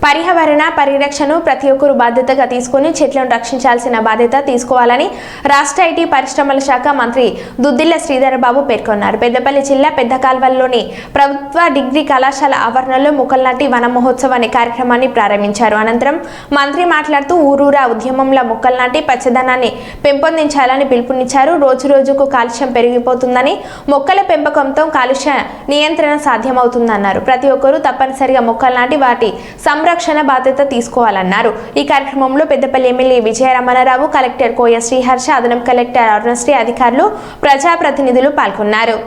పర్యావరణ పరిరక్షణను ప్రతి ఒక్కరూ బాధ్యతగా తీసుకుని చెట్లను రక్షించాల్సిన బాధ్యత తీసుకోవాలని రాష్ట్ర ఐటీ పరిశ్రమల శాఖ మంత్రి దుద్దిళ్ల శ్రీధర్ బాబు పేర్కొన్నారు. పెద్దపల్లి జిల్లా పెద్దకాల్వల్లోని ప్రభుత్వ డిగ్రీ కళాశాల ఆవరణలో మొక్కలు నాటి వన మహోత్సవాన్ని కార్యక్రమాన్ని ప్రారంభించారు. అనంతరం మంత్రి మాట్లాడుతూ ఊరూరా ఉద్యమంలో మొక్కలు నాటి పచ్చదనాన్ని పెంపొందించాలని పిలుపునిచ్చారు. రోజు రోజుకు కాలుష్యం పెరిగిపోతుందని మొక్కల పెంపకంతో కాలుష్య నియంత్రణ సాధ్యమవుతుందన్నారు. ప్రతి ఒక్కరూ తప్పనిసరిగా మొక్కలు నాటి వాటి సంరక్షణ బాధ్యత తీసుకోవాలన్నారు. ఈ కార్యక్రమంలో పెద్దపల్లి ఎమ్మెల్యే విజయరమణరావు, కలెక్టర్ కోయ శ్రీహర్ష, అదనపు కలెక్టర్ అరుణశ్రీ, అధికారులు, ప్రజాప్రతినిధులు పాల్గొన్నారు.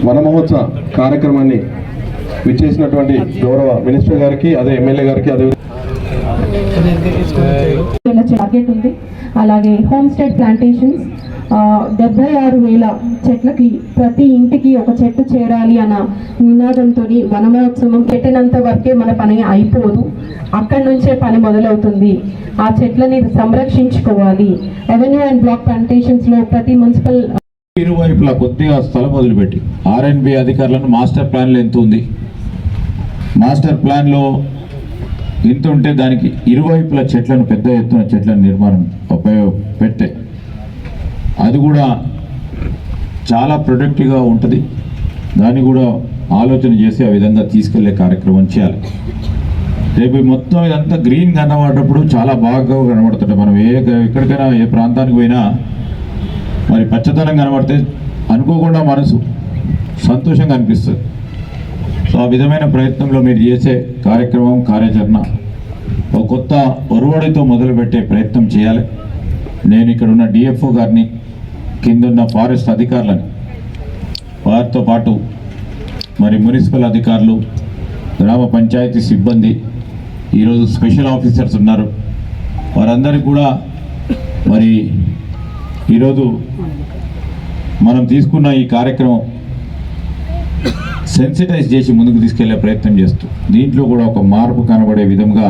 వన మహోత్సవ కార్యక్రమాన్ని విచ్చేసినటువంటి గౌరవ మినిస్టర్ గారికి, అదే ఎమ్మెల్యే గారికి, అదే టార్గెట్ ఉంది. అలాగే హోమ్ స్టేట్ ప్లాంటేషన్స్ 76,000 చెట్లకి ప్రతి ఇంటికి ఒక చెట్టు చేరాలి అన్న నినాదంతో వన మహోత్సవం పెట్టినంత వరకే మన పని అయిపోదు. అక్కడి నుంచే పని మొదలవుతుంది. ఆ చెట్లని సంరక్షించుకోవాలి. రెవెన్యూ అండ్ బ్లాక్ ప్లాంటేషన్స్లో ప్రతి మున్సిపల్ ఇరువైపులా కొద్దిగా స్థలం వదిలిపెట్టి ఆర్ఎన్బి అధికారులను మాస్టర్ ప్లాన్లో ఎంత ఉంది, మాస్టర్ ప్లాన్లో ఎంత ఉంటే దానికి ఇరువైపుల చెట్లను పెద్ద ఎత్తున చెట్లను నిర్మాణం పెట్టే అది కూడా చాలా ప్రొడక్టివ్గా ఉంటుంది. దాన్ని కూడా ఆలోచన చేసి ఆ విధంగా తీసుకెళ్లే కార్యక్రమం చేయాలి. రేపు మొత్తం ఇదంతా గ్రీన్ కనబడేటప్పుడు చాలా బాగా కనబడుతుంటాయి. మనం ఎక్కడికైనా ఏ ప్రాంతానికి పోయినా మరి పచ్చదనం కనబడితే అనుకోకుండా మనసు సంతోషంగా అనిపిస్తుంది. సో ఆ విధమైన ప్రయత్నంలో మీరు చేసే కార్యక్రమం, కార్యాచరణ ఒక కొత్త ఒరవడితో మొదలుపెట్టే ప్రయత్నం చేయాలి. నేను ఇక్కడ ఉన్న డిఎఫ్ఓ గారిని, కిందున్న ఫారెస్ట్ అధికారులని, వారితో పాటు మరి మున్సిపల్ అధికారులు, గ్రామ పంచాయతీ సిబ్బంది, ఈరోజు స్పెషల్ ఆఫీసర్స్ ఉన్నారు, వారందరికీ కూడా మరి ఈరోజు మనం తీసుకున్న ఈ కార్యక్రమం సెన్సిటైజ్ చేసి ముందుకు తీసుకెళ్లే ప్రయత్నం చేస్తూ దీంట్లో కూడా ఒక మార్పు కనబడే విధంగా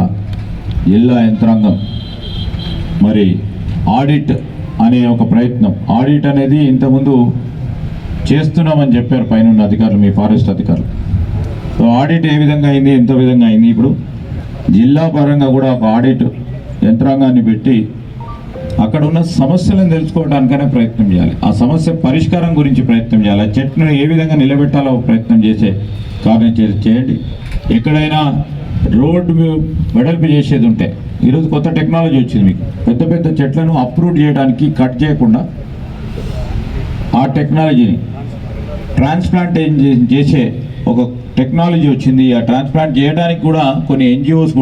జిల్లా యంత్రాంగం మరి ఆడిట్ అనే ఒక ప్రయత్నం, ఆడిట్ అనేది ఇంతకుముందు చేస్తున్నామని చెప్పారు పైన అధికారులు, మీ ఫారెస్ట్ అధికారులు. సో ఆడిట్ ఏ విధంగా అయింది, ఎంత విధంగా అయింది, ఇప్పుడు జిల్లా పరంగా కూడా ఒక ఆడిట్ యంత్రాంగాన్ని పెట్టి అక్కడ ఉన్న సమస్యలను తెలుసుకోవడానికనే ప్రయత్నం చేయాలి. ఆ సమస్య పరిష్కారం గురించి ప్రయత్నం చేయాలి. ఆ చెట్టును ఏ విధంగా నిలబెట్టాలో ప్రయత్నం చేసే కార్యం చేయండి. ఎక్కడైనా రోడ్డు వెడల్పు చేసేది ఉంటే, ఈరోజు కొత్త టెక్నాలజీ వచ్చింది. మీకు పెద్ద పెద్ద చెట్లను అప్రూవ్ చేయడానికి కట్ చేయకుండా ఆ టెక్నాలజీని ట్రాన్స్ప్లాంట్ చేసే ఒక టెక్నాలజీ వచ్చింది. ఆ ట్రాన్స్ప్లాంట్ చేయడానికి కూడా కొన్ని NGOs